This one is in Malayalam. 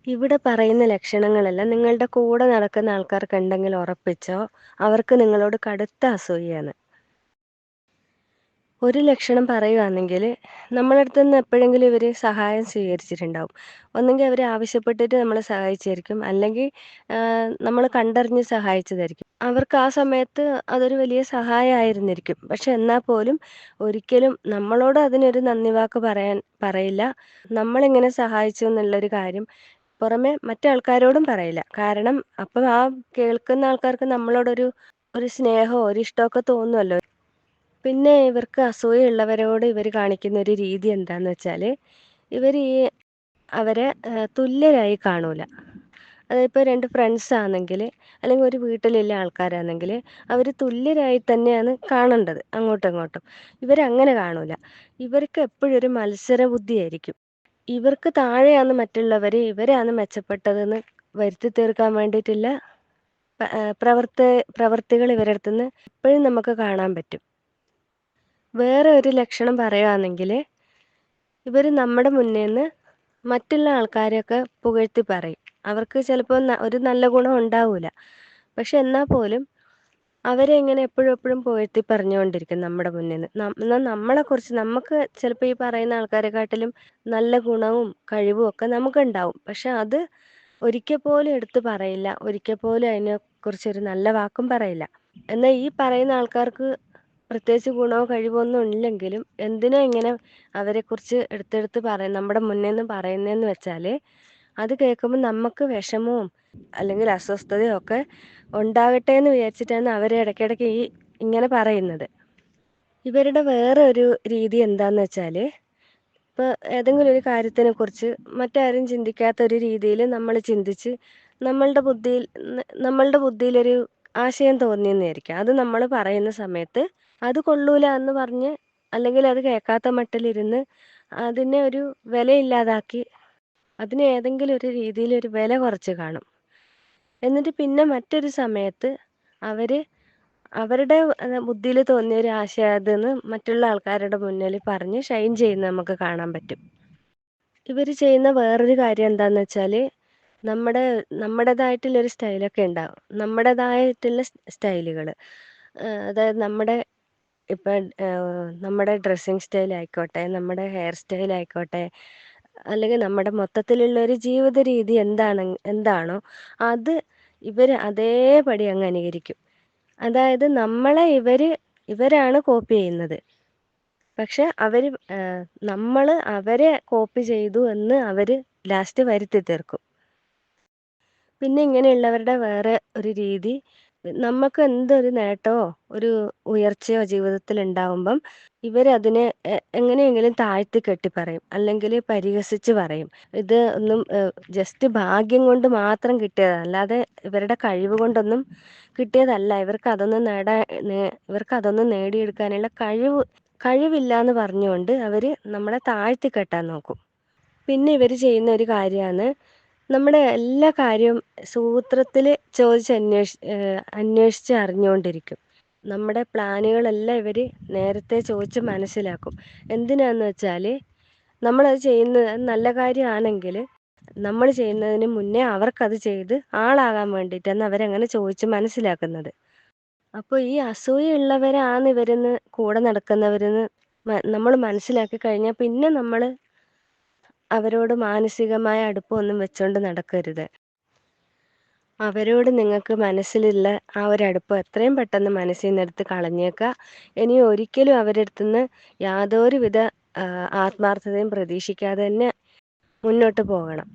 ഇവിടെ പറയുന്ന ലക്ഷണങ്ങളെല്ലാം നിങ്ങളുടെ കൂടെ നടക്കുന്ന ആൾക്കാർക്കുണ്ടെങ്കിൽ ഉറപ്പിച്ചോ, അവർക്ക് നിങ്ങളോട് കടുത്ത അസൂയയാണ്. ഒരു ലക്ഷണം പറയുവാണെങ്കിൽ നമ്മളെ അടുത്ത് നിന്ന് എപ്പോഴെങ്കിലും ഇവർ സഹായം സ്വീകരിച്ചിട്ടുണ്ടാവും. ഒന്നെങ്കിൽ അവർ ആവശ്യപ്പെട്ടിട്ട് നമ്മളെ സഹായിച്ചായിരിക്കും, അല്ലെങ്കിൽ നമ്മൾ കണ്ടറിഞ്ഞ് സഹായിച്ചതായിരിക്കും. അവർക്ക് ആ സമയത്ത് അതൊരു വലിയ സഹായമായിരുന്നിരിക്കും. പക്ഷെ എന്നാൽ പോലും ഒരിക്കലും നമ്മളോട് അതിനൊരു നന്ദി വാക്ക് പറയില്ല. നമ്മളിങ്ങനെ സഹായിച്ചു എന്നുള്ളൊരു കാര്യം പുറമെ മറ്റാൾക്കാരോടും പറയില്ല. കാരണം അപ്പം ആ കേൾക്കുന്ന ആൾക്കാർക്ക് നമ്മളോടൊരു ഒരു സ്നേഹമോ ഒരു ഇഷ്ടമൊക്കെ തോന്നുമല്ലോ. പിന്നെ ഇവർക്ക് അസൂയുള്ളവരോട് ഇവർ കാണിക്കുന്ന ഒരു രീതി എന്താന്ന് വെച്ചാൽ, ഇവർ അവരെ തുല്യരായി കാണൂല. അതിപ്പോൾ 2 ഫ്രണ്ട്സ് ആണെങ്കിൽ, അല്ലെങ്കിൽ ഒരു വീട്ടിലുള്ള ആൾക്കാരാണെങ്കിൽ അവർ തുല്യരായി തന്നെയാണ് കാണേണ്ടത് അങ്ങോട്ടും ഇങ്ങോട്ടും. ഇവരങ്ങനെ കാണൂല. ഇവർക്ക് എപ്പോഴും ഒരു മത്സര ബുദ്ധിയായിരിക്കും. ഇവർക്ക് താഴെയാണ് മറ്റുള്ളവർ, ഇവരാണ് മെച്ചപ്പെട്ടതെന്ന് വരുത്തി തീർക്കാൻ വേണ്ടിയിട്ടുള്ള പ്രവർത്തികൾ ഇവരുടെ അടുത്തുനിന്ന് എപ്പോഴും നമുക്ക് കാണാൻ പറ്റും. വേറെ ഒരു ലക്ഷണം പറയുകയാണെങ്കിൽ, ഇവർ നമ്മുടെ മുന്നേന്ന് മറ്റുള്ള ആൾക്കാരെയൊക്കെ പുകഴ്ത്തി പറയും. അവർക്ക് ചിലപ്പോൾ ഒരു നല്ല ഗുണം ഉണ്ടാവില്ല. പക്ഷെ എന്നാൽ പോലും അവരെ ഇങ്ങനെ എപ്പോഴും എപ്പോഴും പുകഴ്ത്തി പറഞ്ഞുകൊണ്ടിരിക്കും നമ്മുടെ മുന്നിൽ നിന്ന്. എന്നാൽ നമ്മളെക്കുറിച്ച് നമുക്ക് ചിലപ്പോൾ ഈ പറയുന്ന ആൾക്കാരെക്കാട്ടിലും നല്ല ഗുണവും കഴിവും ഒക്കെ നമുക്കുണ്ടാവും. പക്ഷെ അത് ഒരിക്കൽ പോലും എടുത്ത് പറയില്ല. ഒരിക്കൽ പോലും അതിനെക്കുറിച്ചൊരു നല്ല വാക്കും പറയില്ല. എന്നാൽ ഈ പറയുന്ന ആൾക്കാർക്ക് പ്രത്യേകിച്ച് ഗുണമോ കഴിവോ ഒന്നും ഇല്ലെങ്കിലും എന്തിനാ ഇങ്ങനെ അവരെക്കുറിച്ച് എടുത്തെടുത്ത് നമ്മുടെ മുന്നിൽ നിന്ന് പറയുന്നതെന്ന് വെച്ചാൽ, അത് കേൾക്കുമ്പോൾ നമുക്ക് വിഷമവും അല്ലെങ്കിൽ അസ്വസ്ഥതയും ഒക്കെ ഉണ്ടാകട്ടെ എന്ന് വിചാരിച്ചിട്ടാണ് അവർ ഇടയ്ക്കിടയ്ക്ക് ഇങ്ങനെ പറയുന്നത്. ഇവരുടെ വേറെ ഒരു രീതി എന്താന്ന് വെച്ചാൽ, ഇപ്പോൾ ഏതെങ്കിലും ഒരു കാര്യത്തിനെക്കുറിച്ച് മറ്റാരും ചിന്തിക്കാത്ത ഒരു രീതിയിൽ നമ്മൾ ചിന്തിച്ച് നമ്മളുടെ ബുദ്ധിയിലൊരു ആശയം തോന്നിയെന്നായിരിക്കും. അത് നമ്മൾ പറയുന്ന സമയത്ത് അത് കൊള്ളൂല എന്ന് പറഞ്ഞ്, അല്ലെങ്കിൽ അത് കേൾക്കാത്ത മട്ടിലിരുന്ന് അതിനെ ഒരു വിലയില്ലാതാക്കി അതിന് ഏതെങ്കിലും ഒരു രീതിയിൽ ഒരു വില കുറച്ച് കാണും. എന്നിട്ട് പിന്നെ മറ്റൊരു സമയത്ത് അവർ അവരുടെ ബുദ്ധിയിൽ തോന്നിയ ഒരു ആശയം അതെന്ന് മറ്റുള്ള ആൾക്കാരുടെ മുന്നിൽ പറഞ്ഞ് ഷൈൻ ചെയ്യുന്നത് നമുക്ക് കാണാൻ പറ്റും. ഇവർ ചെയ്യുന്ന വേറൊരു കാര്യം എന്താന്ന് വെച്ചാൽ, നമ്മുടേതായിട്ടുള്ളൊരു സ്റ്റൈലൊക്കെ ഉണ്ടാവും. നമ്മുടേതായിട്ടുള്ള സ്റ്റൈലുകൾ, അതായത് ഇപ്പം നമ്മുടെ ഡ്രസ്സിങ് സ്റ്റൈൽ ആയിക്കോട്ടെ, നമ്മുടെ ഹെയർ സ്റ്റൈൽ ആയിക്കോട്ടെ, അല്ലെങ്കിൽ നമ്മുടെ മൊത്തത്തിലുള്ള ഒരു ജീവിത രീതി എന്താണോ അത് ഇവർ അതേപടി അങ്ങ് അനുകരിക്കും. അതായത് ഇവരാണ് കോപ്പി ചെയ്യുന്നത്. പക്ഷെ നമ്മൾ അവരെ കോപ്പി ചെയ്തു എന്ന് അവർ ലാസ്റ്റ് വരുത്തി തീർക്കും. പിന്നെ ഇങ്ങനെയുള്ളവരുടെ വേറെ ഒരു രീതി, നമുക്ക് എന്തൊരു നേട്ടമോ ഒരു ഉയർച്ചയോ ജീവിതത്തിൽ ഉണ്ടാവുമ്പം ഇവരതിനെ എങ്ങനെയെങ്കിലും താഴ്ത്തി കെട്ടി പറയും, അല്ലെങ്കിൽ പരിഹസിച്ച് പറയും. ഇത് ഒന്നും ജസ്റ്റ് ഭാഗ്യം കൊണ്ട് മാത്രം കിട്ടിയതാണ്, അല്ലാതെ ഇവരുടെ കഴിവ് കൊണ്ടൊന്നും കിട്ടിയതല്ല. ഇവർക്ക് അതൊന്നും നേടിയെടുക്കാനുള്ള കഴിവില്ല എന്ന് പറഞ്ഞുകൊണ്ട് അവർ നമ്മളെ താഴ്ത്തി കെട്ടാൻ നോക്കും. പിന്നെ ഇവർ ചെയ്യുന്ന ഒരു കാര്യമാണ്, നമ്മുടെ എല്ലാ കാര്യവും സൂത്രത്തിൽ അന്വേഷിച്ച് അറിഞ്ഞുകൊണ്ടിരിക്കും. നമ്മുടെ പ്ലാനുകളെല്ലാം ഇവർ നേരത്തെ ചോദിച്ച് മനസ്സിലാക്കും. എന്തിനാന്ന് വെച്ചാൽ, നമ്മളത് ചെയ്യുന്നത് നല്ല കാര്യമാണെങ്കിൽ നമ്മൾ ചെയ്യുന്നതിന് മുന്നേ അവർക്കത് ചെയ്ത് ആളാകാൻ വേണ്ടിയിട്ടാണ് അവരങ്ങനെ ചോദിച്ച് മനസ്സിലാക്കുന്നത്. അപ്പോൾ ഈ അസൂയുള്ളവരാണ് ഇവരെന്ന് കൂടെ നടക്കുന്നവരെന്ന് നമ്മൾ മനസ്സിലാക്കി കഴിഞ്ഞാൽ പിന്നെ നമ്മൾ അവരോട് മാനസികമായ അടുപ്പമൊന്നും വെച്ചുകൊണ്ട് നടക്കരുത്. അവരോട് നിങ്ങൾക്ക് മനസ്സിലുള്ള ആ ഒരു അടുപ്പം എത്രയും പെട്ടെന്ന് മനസ്സിൽ നിന്ന് എടുത്ത് കളഞ്ഞേക്കുക. ഇനി ഒരിക്കലും അവരുടെ അടുത്തുനിന്ന് യാതൊരുവിധ ആത്മാർത്ഥതയും പ്രതീക്ഷിക്കാതെ തന്നെ മുന്നോട്ട് പോകണം.